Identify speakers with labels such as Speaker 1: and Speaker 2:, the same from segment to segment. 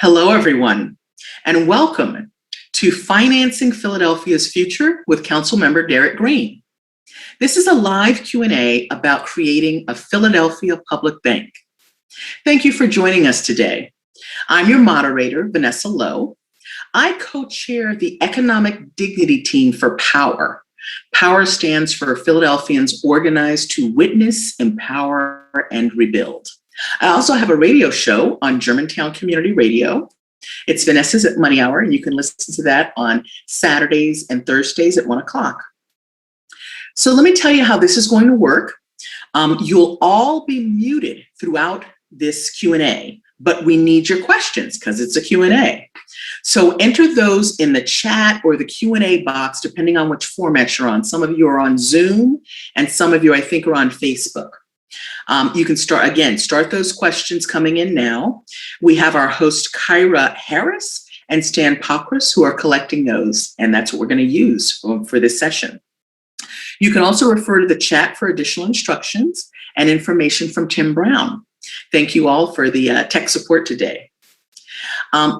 Speaker 1: Hello, everyone, and welcome to Financing Philadelphia's Future with Councilmember Derrick Green. This is a live Q&A about creating a Philadelphia public bank. Thank you for joining us today. I'm your moderator, Vanessa Lowe. I co-chair the Economic Dignity Team for POWER. POWER stands for Philadelphians Organized to Witness, Empower, and Rebuild. I also have a radio show on Germantown Community Radio. It's Vanessa's at Money Hour, and you can listen to that on Saturdays and Thursdays at 1 o'clock. So let me tell you how this is going to work. You'll all be muted throughout this Q&A, but we need your questions because it's a Q&A. So enter those in the chat or the Q&A box, depending on which format you're on. Some of you are on Zoom, and some of you, I think, are on Facebook. You can start those questions coming in now. We have our host, Kyra Harris and Stan Pokris, who are collecting those, and that's what we're going to use for this session. You can also refer to the chat for additional instructions and information from Tim Brown. Thank you all for the tech support today.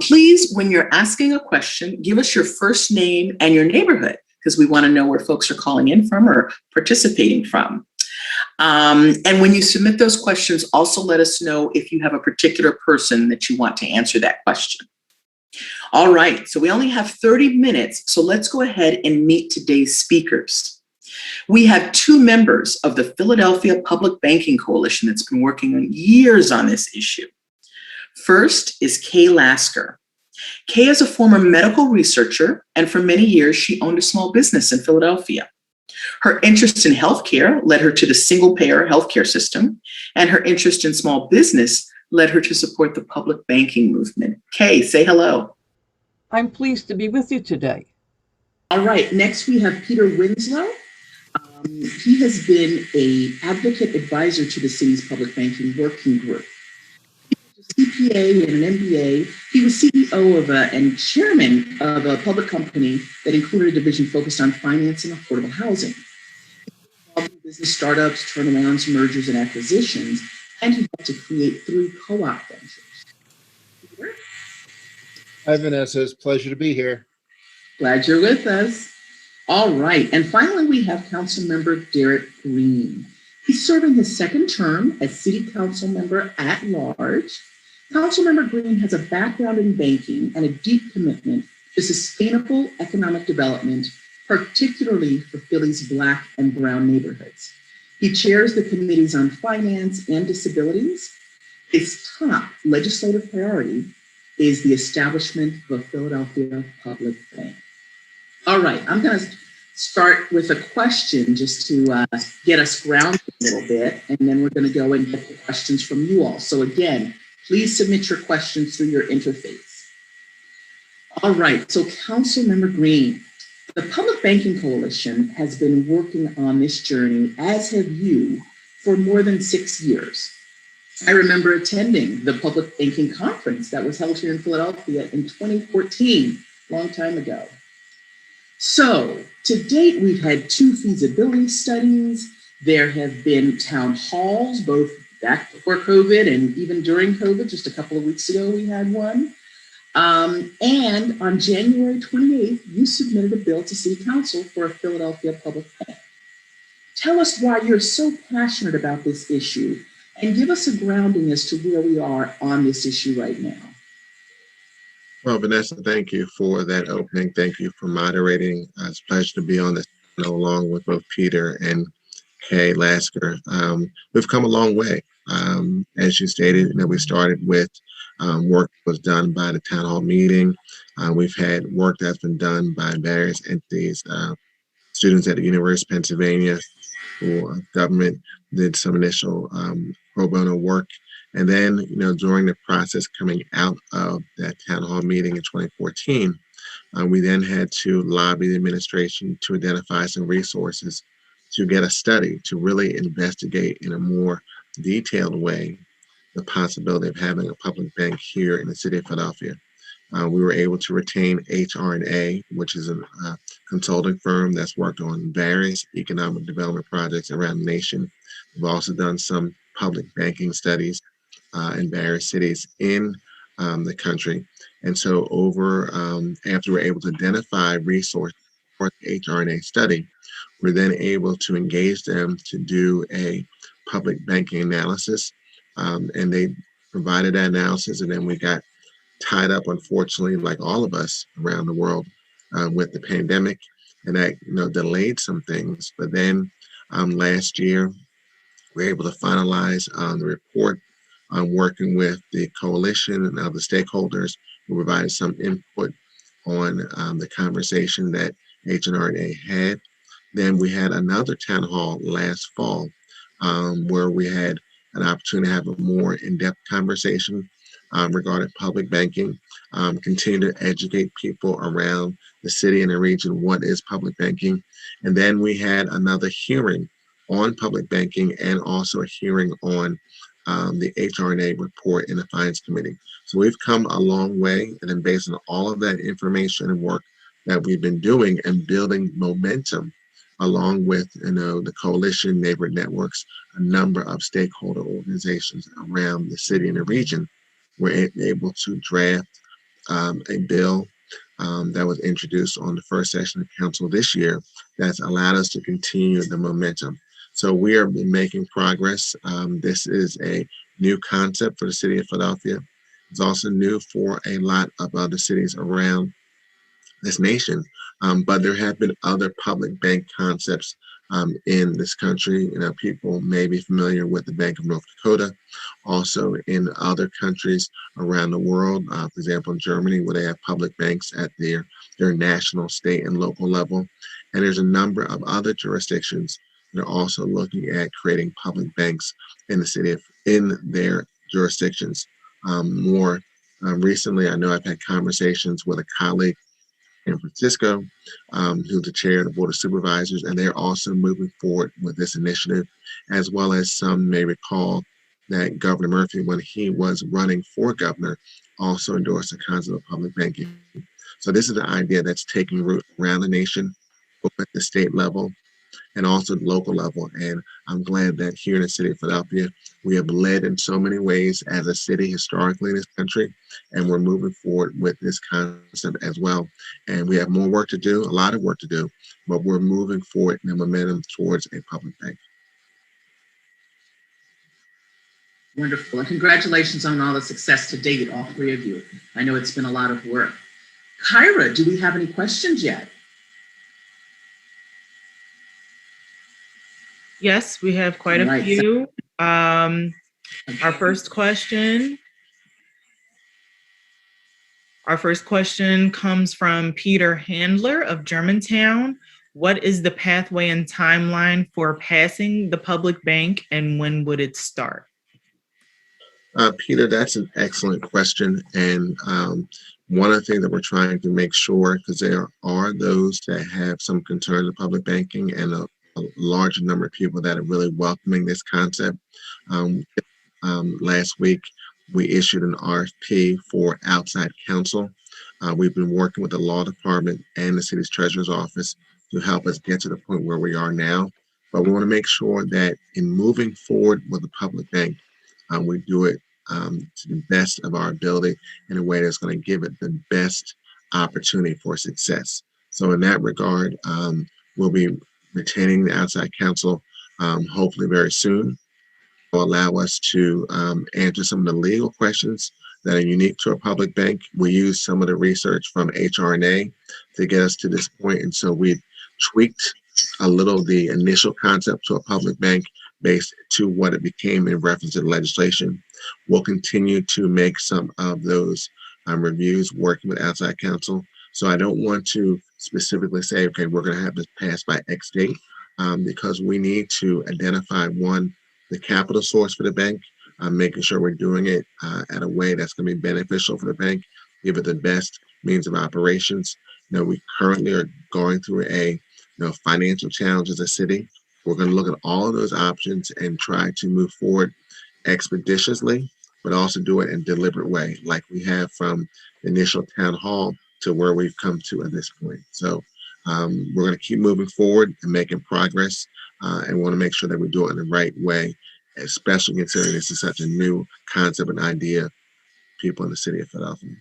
Speaker 1: Please, when you're asking a question, give us your first name and your neighborhood, because we want to know where folks are calling in from or participating from. And when you submit those questions, also let us know if you have a particular person that you want to answer that question. All right, so we only have 30 minutes, so let's go ahead and meet today's speakers. We have two members of the Philadelphia Public Banking Coalition that's been working years on this issue. First is Kay Lasker. Kay is a former medical researcher, and for many years, she owned a small business in Philadelphia. Her interest in healthcare led her to the single-payer healthcare system, and her interest in small business led her to support the public banking movement. Kay, say hello.
Speaker 2: I'm pleased to be with you today.
Speaker 1: All right, next we have Peter Winslow. He has been an advocate advisor to the city's public banking working group. CPA and an MBA. He was CEO and chairman of a public company that included a division focused on financing affordable housing. Business startups, turnarounds, mergers, and acquisitions, and he helped to create 3 co-op ventures.
Speaker 3: Hi, Vanessa. It's a pleasure to be here.
Speaker 1: Glad you're with us. All right. And finally, we have Councilmember Derrick Green. He's serving his second term as City Council member at large. Councilmember Green has a background in banking and a deep commitment to sustainable economic development, particularly for Philly's Black and Brown neighborhoods. He chairs the committees on finance and disabilities. His top legislative priority is the establishment of a Philadelphia public bank. All right, I'm going to start with a question just to get us grounded a little bit, and then we're going to go and get the questions from you all. So again, please submit your questions through your interface. All right, so Councilmember Green, the Public Banking Coalition has been working on this journey, as have you, for more than 6 years. I remember attending the Public Banking Conference that was held here in Philadelphia in 2014, a long time ago. So, to date, we've had 2 feasibility studies. There have been town halls, both back before COVID and even during COVID. Just a couple of weeks ago, we had one. And on January 28th, you submitted a bill to City Council for a Philadelphia public bank. Tell us why you're so passionate about this issue and give us a grounding as to where we are on this issue right now.
Speaker 3: Well, Vanessa, thank you for that opening. Thank you for moderating. It's a pleasure to be on this along with both Peter and Kay Lasker. We've come a long way. As you stated, we started with work that was done by the town hall meeting. We've had work that's been done by various entities, students at the University of Pennsylvania, who government did some initial pro bono work. And then, during the process coming out of that town hall meeting in 2014, we then had to lobby the administration to identify some resources to get a study to really investigate in a more detailed way the possibility of having a public bank here in the city of Philadelphia. We were able to retain HR&A, which is a consulting firm that's worked on various economic development projects around the nation. We've also done some public banking studies in various cities in the country. And so after we're able to identify resources for the HRNA study, we're then able to engage them to do a public banking analysis. And they provided that analysis, and then we got tied up, unfortunately, like all of us around the world, with the pandemic, and that delayed some things. But then last year, we were able to finalize the report, working with the coalition and other stakeholders who provided some input on the conversation that HNRA had. Then we had another town hall last fall, where we had an opportunity to have a more in-depth conversation regarding public banking, continue to educate people around the city and the region what is public banking. And then we had another hearing on public banking and also a hearing on the HRNA report in the Finance Committee. So we've come a long way, and then based on all of that information and work that we've been doing and building momentum along with the coalition, neighborhood networks, a number of stakeholder organizations around the city and the region, we're able to draft a bill that was introduced on the first session of council this year that's allowed us to continue the momentum. So we are making progress. This is a new concept for the city of Philadelphia. It's also new for a lot of other cities around this nation. But there have been other public bank concepts in this country. People may be familiar with the Bank of North Dakota, also in other countries around the world. For example, in Germany, where they have public banks at their national, state, and local level. And there's a number of other jurisdictions that are also looking at creating public banks in their jurisdictions. More recently, I know I've had conversations with a colleague San Francisco, who's the chair of the Board of Supervisors, and they're also moving forward with this initiative, as well as some may recall that Governor Murphy, when he was running for governor, also endorsed the concept of public banking. So this is an idea that's taking root around the nation, both at the state level and also the local level. And I'm glad that here in the city of Philadelphia, we have led in so many ways as a city historically in this country, and we're moving forward with this concept as well. And we have more work to do, a lot of work to do, but we're moving forward in the momentum towards a public bank.
Speaker 1: Wonderful. And congratulations on all the success to date, all three of you. I know it's been a lot of work. Kyra, do we have any questions yet?
Speaker 4: Yes, we have quite a few. Our first question comes from Peter Handler of Germantown. What is the pathway and timeline for passing the public bank, and when would it start?
Speaker 3: Peter, that's an excellent question. And one of the things that we're trying to make sure, because there are those that have some concern of public banking and a large number of people that are really welcoming this concept. Last week, we issued an RFP for outside counsel. We've been working with the law department and the city's treasurer's office to help us get to the point where we are now. But we want to make sure that in moving forward with the public bank, we do it to the best of our ability in a way that's going to give it the best opportunity for success. So in that regard, we'll be retaining the outside counsel hopefully very soon. Will allow us to answer some of the legal questions that are unique to a public bank. We use some of the research from HRNA to get us to this point, and so we've tweaked a little the initial concept to a public bank based to what it became in reference to the legislation. We'll continue to make some of those reviews working with outside counsel. So I don't want to specifically say, okay, we're going to have this passed by X date, because we need to identify, one, the capital source for the bank, making sure we're doing it at a way that's going to be beneficial for the bank, give it the best means of operations. We currently are going through a financial challenge as a city. We're going to look at all of those options and try to move forward expeditiously, but also do it in a deliberate way, like we have from the initial town hall to where we've come to at this point. So we're going to keep moving forward and making progress, and want to make sure that we do it in the right way, especially considering this is such a new concept and idea people in the city of Philadelphia.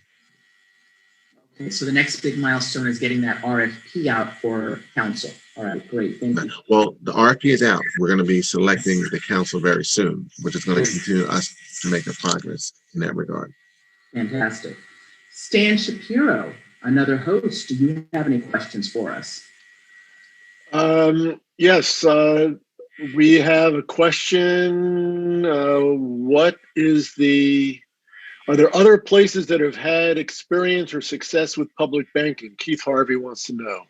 Speaker 1: Okay, so the next big milestone is getting that RFP out for council. All right, great, thank you.
Speaker 3: Well, the RFP is out. We're going to be selecting the council very soon, which is going to continue us to make the progress in that regard.
Speaker 1: Fantastic. Stan Shapiro, another host, do you have any questions for us?
Speaker 5: Yes, we have a question. Are there other places that have had experience or success with public banking? Keith Harvey wants to know.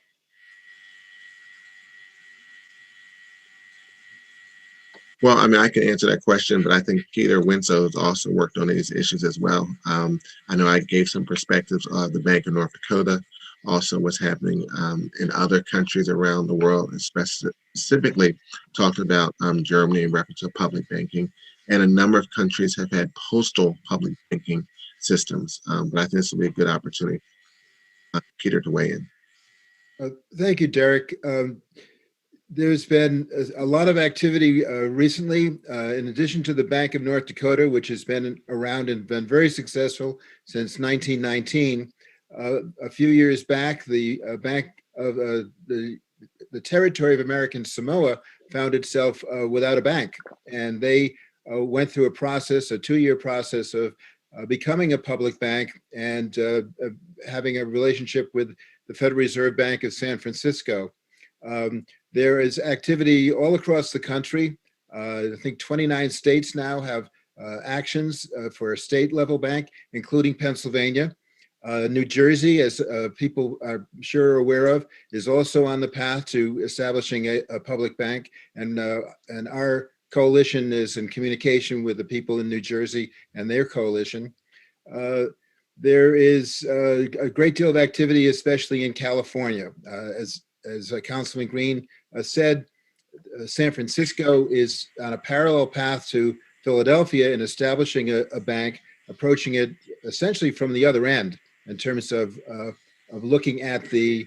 Speaker 3: Well, I mean, I can answer that question, but I think Peter Winslow has also worked on these issues as well. I know I gave some perspectives of the Bank of North Dakota, also what's happening in other countries around the world, specifically talked about Germany in reference to public banking. And a number of countries have had postal public banking systems. But I think this will be a good opportunity, Peter, to weigh in.
Speaker 6: Thank you, Derrick. There's been a lot of activity recently, in addition to the Bank of North Dakota, which has been around and been very successful since 1919. A few years back, the Bank of the Territory of American Samoa found itself without a bank, and they went through a process, a 2-year process of becoming a public bank and having a relationship with the Federal Reserve Bank of San Francisco. There is activity all across the country. I think 29 states now have actions for a state level bank, including Pennsylvania. New Jersey, as people are sure aware of, is also on the path to establishing a public bank. And our coalition is in communication with the people in New Jersey and their coalition. There is a great deal of activity, especially in California. As Councilman Green said, San Francisco is on a parallel path to Philadelphia in establishing a bank, approaching it essentially from the other end in terms of looking at the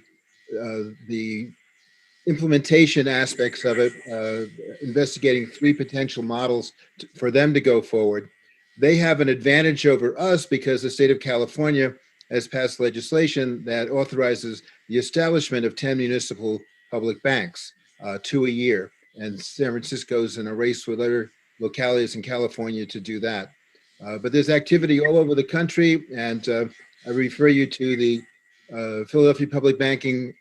Speaker 6: implementation aspects of it, investigating 3 potential models for them to go forward. They have an advantage over us because the state of California has passed legislation that authorizes the establishment of 10 municipal public banks, 2 a year. And San Francisco's in a race with other localities in California to do that. But there's activity all over the country, and I refer you to the Philadelphia Public Banking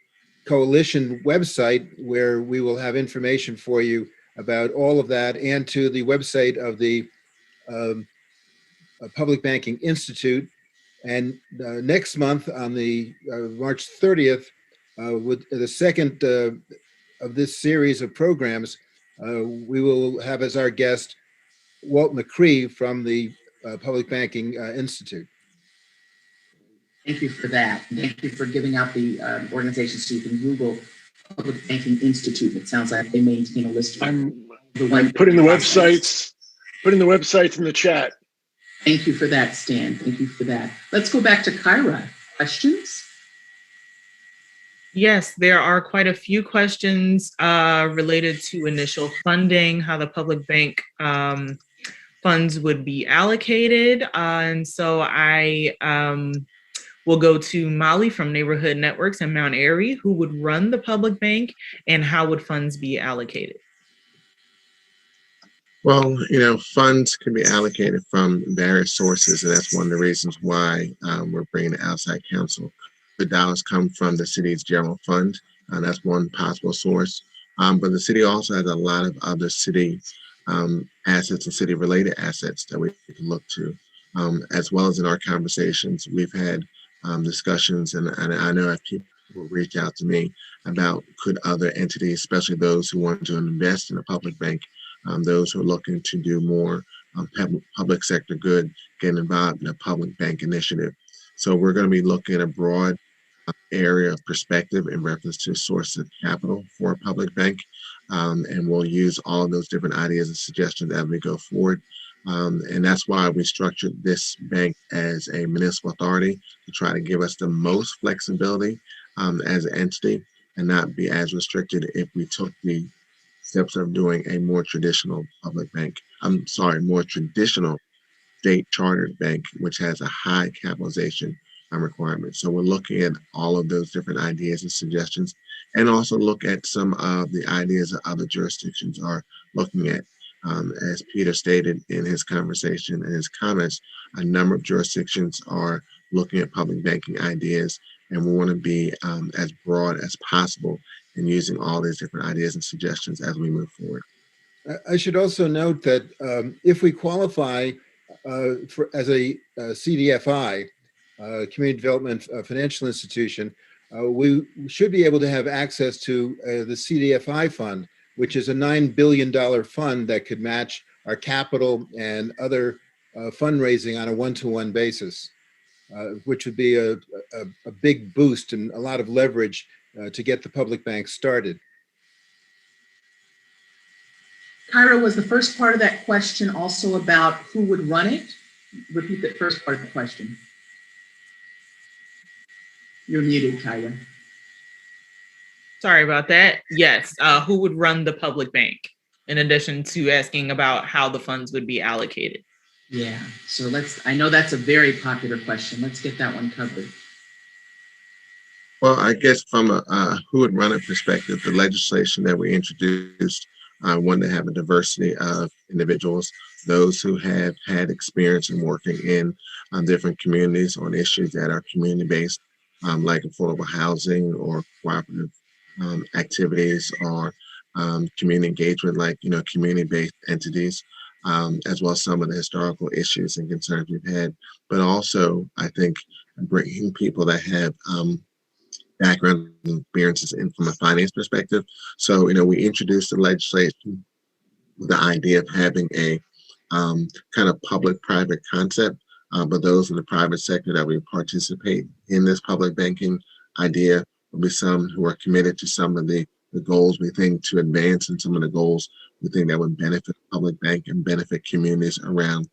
Speaker 6: Coalition website, where we will have information for you about all of that, and to the website of the Public Banking Institute. And next month on the March 30th, with the second of this series of programs, we will have as our guest Walt McCree from the Public Banking Institute.
Speaker 1: Thank you for that. Thank you for giving out the organization so you can Google Public Banking Institute. It sounds like they maintain a list.
Speaker 5: I'm putting the websites in the chat.
Speaker 1: Thank you for that, Stan. Thank you for that. Let's go back to Kyra. Questions?
Speaker 4: Yes, there are quite a few questions related to initial funding, how the public bank funds would be allocated. And so I will go to Molly from Neighborhood Networks in Mount Airy, who would run the public bank, and how would funds be allocated?
Speaker 3: Well, you know, funds can be allocated from various sources, and that's one of the reasons why we're bringing the outside counsel. The dollars come from the city's general fund, and that's one possible source. But the city also has a lot of other city assets and city-related assets that we can look to, as well as in our conversations. We've had discussions, and I know if people will reach out to me about could other entities, especially those who want to invest in a public bank, those who are looking to do more public sector good, get involved in a public bank initiative. So we're going to be looking at a broad area of perspective in reference to sources of capital for a public bank. And we'll use all of those different ideas and suggestions as we go forward. And that's why we structured this bank as a municipal authority, to try to give us the most flexibility as an entity and not be as restricted if we took the steps of doing a more traditional public bank. More traditional state chartered bank, which has a high capitalization requirement. So we're looking at all of those different ideas and suggestions, and also look at some of the ideas that other jurisdictions are looking at. As Peter stated in his conversation and his comments, a number of jurisdictions are looking at public banking ideas, and we want to be as broad as possible in using all these different ideas and suggestions as we move forward.
Speaker 6: I should also note that if we qualify as a CDFI, Community Development Financial Institution, we should be able to have access to the CDFI Fund, which is a $9 billion fund that could match our capital and other fundraising on a one-to-one basis, which would be a big boost and a lot of leverage to get the public bank started.
Speaker 1: Kyra, was the first part of that question also about who would run it? Repeat that first part of the question. You're muted, Kyra.
Speaker 4: Sorry about that. Yes, who would run the public bank, in addition to asking about how the funds would be allocated?
Speaker 1: Yeah, so I know that's a very popular question. Let's get that one covered.
Speaker 3: Well, I guess from a who would run it perspective, the legislation that we introduced wanted to have a diversity of individuals, those who have had experience in working in different communities on issues that are community-based, like affordable housing or cooperative activities, or community engagement, like community-based entities, as well as some of the historical issues and concerns we've had. But also, I think bringing people that have background and experiences in from a finance perspective. So, we introduced the legislation with the idea of having a kind of public-private concept, but those in the private sector that we participate in this public banking idea will be some who are committed to some of the goals we think to advance, and some of the goals we think that would benefit the public bank and benefit communities around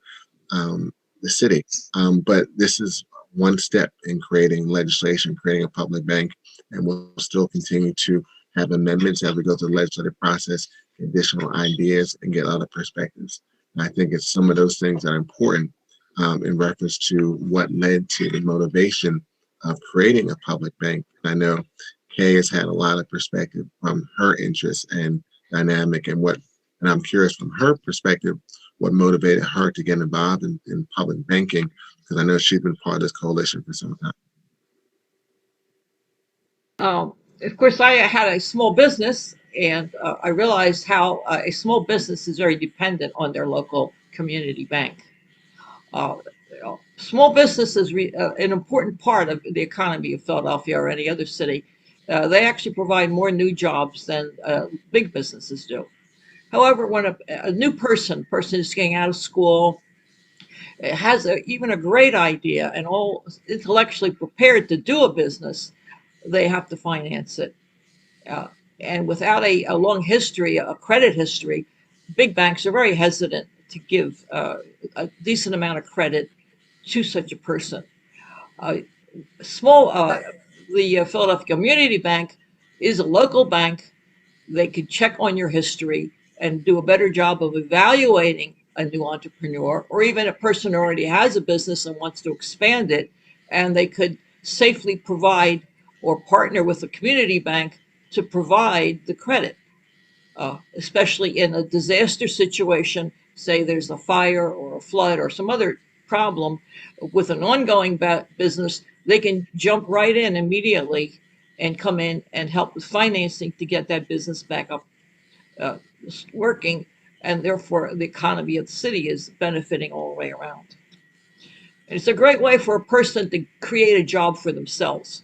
Speaker 3: the city. But this is one step in creating legislation, creating a public bank, and we'll still continue to have amendments as we go through the legislative process, additional ideas, and get other perspectives. And I think it's some of those things that are important in reference to what led to the motivation of creating a public bank. And I know Kay has had a lot of perspective from her interests and dynamic, and I'm curious from her perspective, what motivated her to get involved in public banking, because I know she's been part of this coalition for some time.
Speaker 2: Of course, I had a small business, and I realized how a small business is very dependent on their local community bank. Small business is an important part of the economy of Philadelphia or any other city. They actually provide more new jobs than big businesses do. However, when a new person is getting out of school, has even a great idea and all intellectually prepared to do a business, they have to finance it. And without a long history, a credit history, big banks are very hesitant to give a decent amount of credit to such a person. The Philadelphia Community Bank is a local bank. They could check on your history and do a better job of evaluating a new entrepreneur, or even a person who already has a business and wants to expand it, and they could safely provide or partner with a community bank to provide the credit, especially in a disaster situation. Say there's a fire or a flood or some other problem with an ongoing business, they can jump right in immediately and come in and help with financing to get that business back up working, and therefore the economy of the city is benefiting all the way around. And it's a great way for a person to create a job for themselves.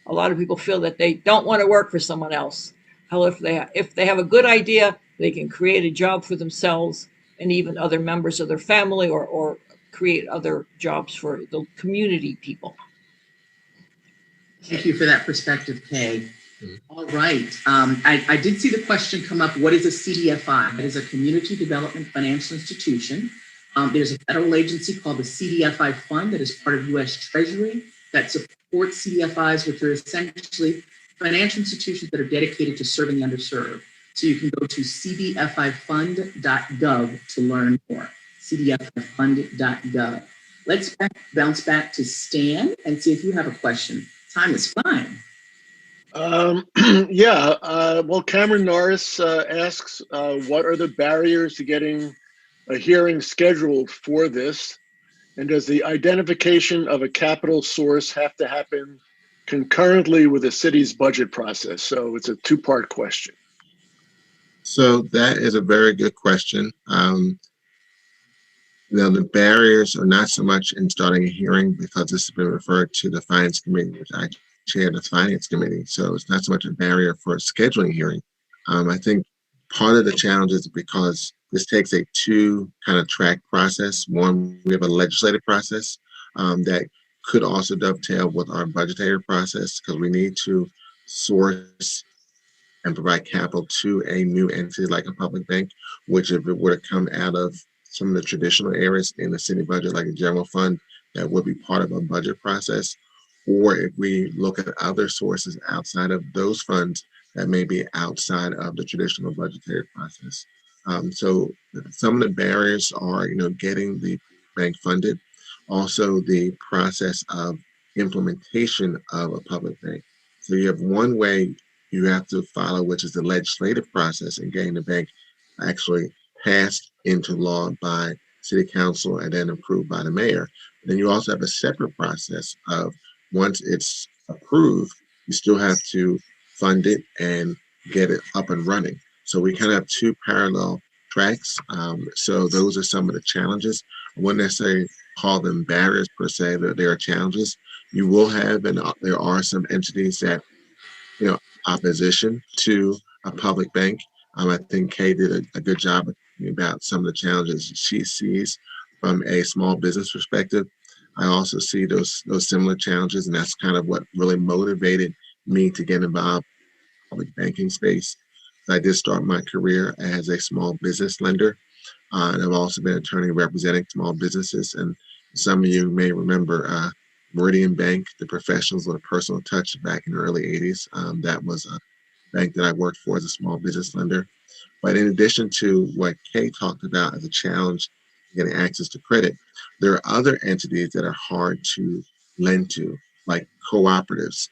Speaker 2: A lot of people feel that they don't want to work for someone else. However, if they have a good idea, they can create a job for themselves and even other members of their family, or create other jobs for the community people.
Speaker 1: Thank you for that perspective, Kay. All right. I did see the question come up, what is a CDFI? It is a Community Development Financial Institution. There's a federal agency called the CDFI Fund that is part of U.S. Treasury that supports CDFIs, which are essentially financial institutions that are dedicated to serving the underserved. So you can go to cdfifund.gov to learn more. cdfifund.gov. Let's bounce back to Stan and see if you have a question. Time is flying.
Speaker 5: Well, Cameron Norris asks, what are the barriers to getting a hearing scheduled for this? And does the identification of a capital source have to happen concurrently with the city's budget process? So it's a two-part question.
Speaker 3: So that is a very good question. The barriers are not so much in starting a hearing because this has been referred to the Finance Committee, which I chair the Finance Committee. So it's not so much a barrier for scheduling a hearing. I think part of the challenge is because this takes a two kind of track process. One, we have a legislative process that could also dovetail with our budgetary process because we need to source and provide capital to a new entity like a public bank, which if it were to come out of some of the traditional areas in the city budget, like a general fund, that would be part of a budget process. Or if we look at other sources outside of those funds that may be outside of the traditional budgetary process. So some of the barriers are, getting the bank funded, also the process of implementation of a public bank. So you have one way you have to follow, which is the legislative process and getting the bank actually passed into law by city council and then approved by the mayor. Then you also have a separate process of once it's approved, you still have to fund it and get it up and running. So we kind of have two parallel tracks. So those are some of the challenges. I wouldn't necessarily call them barriers per se, that there are challenges. You will have, and there are some entities that, opposition to a public bank. I think Kay did a good job about some of the challenges she sees from a small business perspective. I also see those similar challenges, and that's kind of what really motivated me to get involved in the public banking space. I did start my career as a small business lender, and I've also been an attorney representing small businesses. And some of you may remember Meridian Bank, the professionals with a personal touch back in the early 80s. That was a bank that I worked for as a small business lender. But in addition to what Kay talked about as a challenge getting access to credit, there are other entities that are hard to lend to, like cooperatives,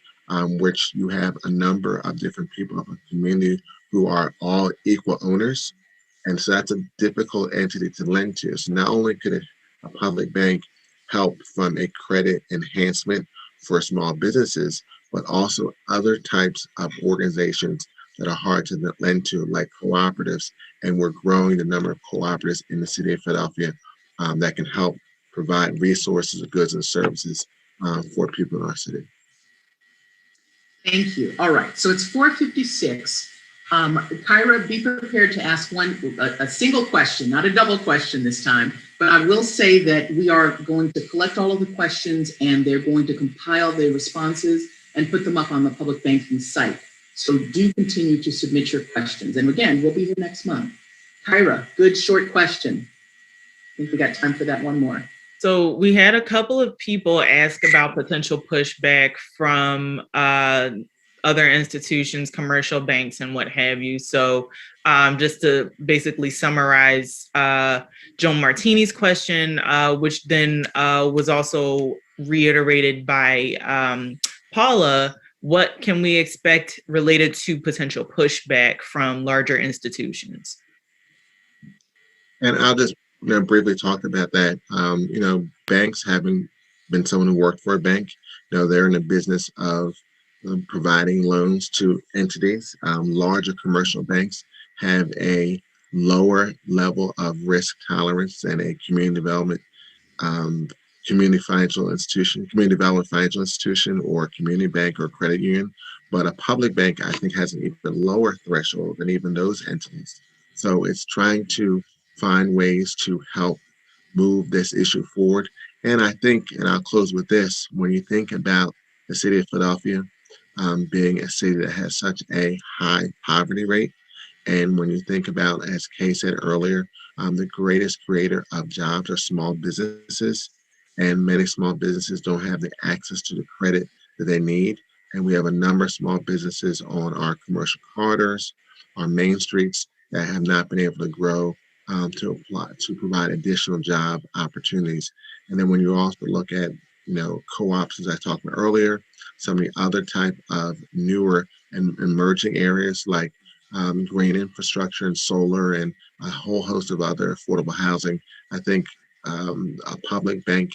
Speaker 3: which you have a number of different people of a community who are all equal owners. And so that's a difficult entity to lend to. So not only could a public bank help from a credit enhancement for small businesses, but also other types of organizations that are hard to lend to, like cooperatives. And we're growing the number of cooperatives in the city of Philadelphia that can help provide resources, goods, and services for people in our city.
Speaker 1: Thank you. All right, so it's 4:56. Kyra, be prepared to ask a single question, not a double question this time, but I will say that we are going to collect all of the questions and they're going to compile the responses and put them up on the public banking site. So do continue to submit your questions. And again, we'll be here next month. Kyra, good short question. I think we got time for that one more.
Speaker 4: So we had a couple of people ask about potential pushback from other institutions, commercial banks, and what have you. So just to basically summarize Joan Martini's question, which then was also reiterated by Paula, what can we expect related to potential pushback from larger institutions?
Speaker 3: And I'll just briefly talk about that. Banks having been someone who worked for a bank, they're in the business of providing loans to entities. Larger commercial banks have a lower level of risk tolerance than a community development financial institution, community development financial institution, or community bank or credit union. But a public bank, I think, has an even lower threshold than even those entities. So it's trying to find ways to help move this issue forward. And I think, and I'll close with this, when you think about the city of Philadelphia being a city that has such a high poverty rate, and when you think about, as Kay said earlier, the greatest creator of jobs are small businesses, and many small businesses don't have the access to the credit that they need. And we have a number of small businesses on our commercial corridors, our main streets, that have not been able to grow to apply to provide additional job opportunities. And then when you also look at, co-ops, as I talked about earlier, some of the other type of newer and emerging areas like green infrastructure and solar and a whole host of other affordable housing, I think a public bank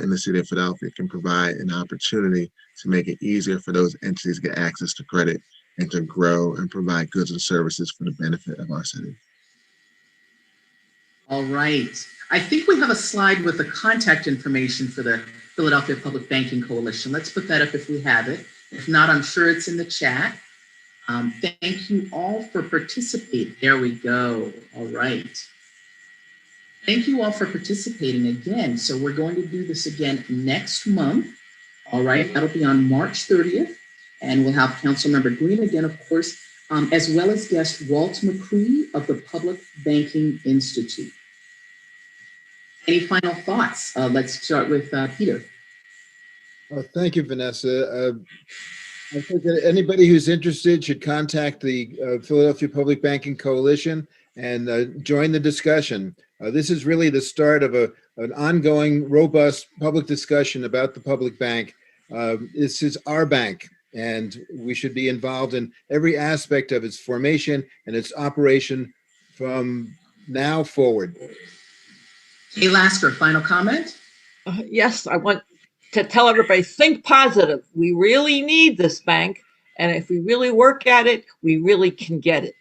Speaker 3: in the city of Philadelphia can provide an opportunity to make it easier for those entities to get access to credit and to grow and provide goods and services for the benefit of our city.
Speaker 1: All right. I think we have a slide with the contact information for the Philadelphia Public Banking Coalition. Let's put that up if we have it. If not, I'm sure it's in the chat. Thank you all for participating. There we go. All right. Thank you all for participating again. So we're going to do this again next month. All right. That'll be on March 30th. And we'll have Councilmember Green again, of course, as well as guest Walt McCree of the Public Banking Institute. Any final thoughts? Let's start with Peter.
Speaker 6: Thank you, Vanessa. I think that anybody who's interested should contact the Philadelphia Public Banking Coalition and join the discussion. This is really the start of an ongoing, robust public discussion about the public bank. This is our bank, and we should be involved in every aspect of its formation and its operation from now forward.
Speaker 1: Hey, Lasker, final comment?
Speaker 2: Yes, I want to tell everybody, think positive. We really need this bank. And if we really work at it, we really can get it.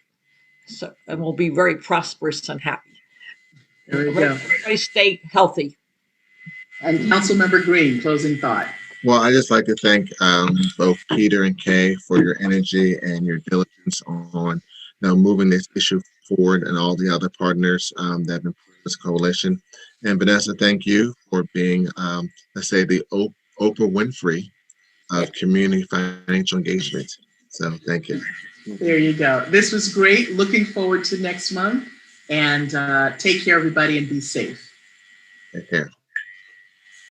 Speaker 2: So, and we'll be very prosperous and happy.
Speaker 1: There we go.
Speaker 2: Everybody stay healthy.
Speaker 1: And Councilmember Green, closing thought.
Speaker 3: Well, I just like to thank both Peter and Kay for your energy and your diligence on moving this issue forward, and all the other partners that have been part of this coalition. And Vanessa, thank you for being, let's say, the Oprah Winfrey of community financial engagement. So thank you.
Speaker 1: There you go. This was great. Looking forward to next month. And take care, everybody, and be safe.
Speaker 3: Take care.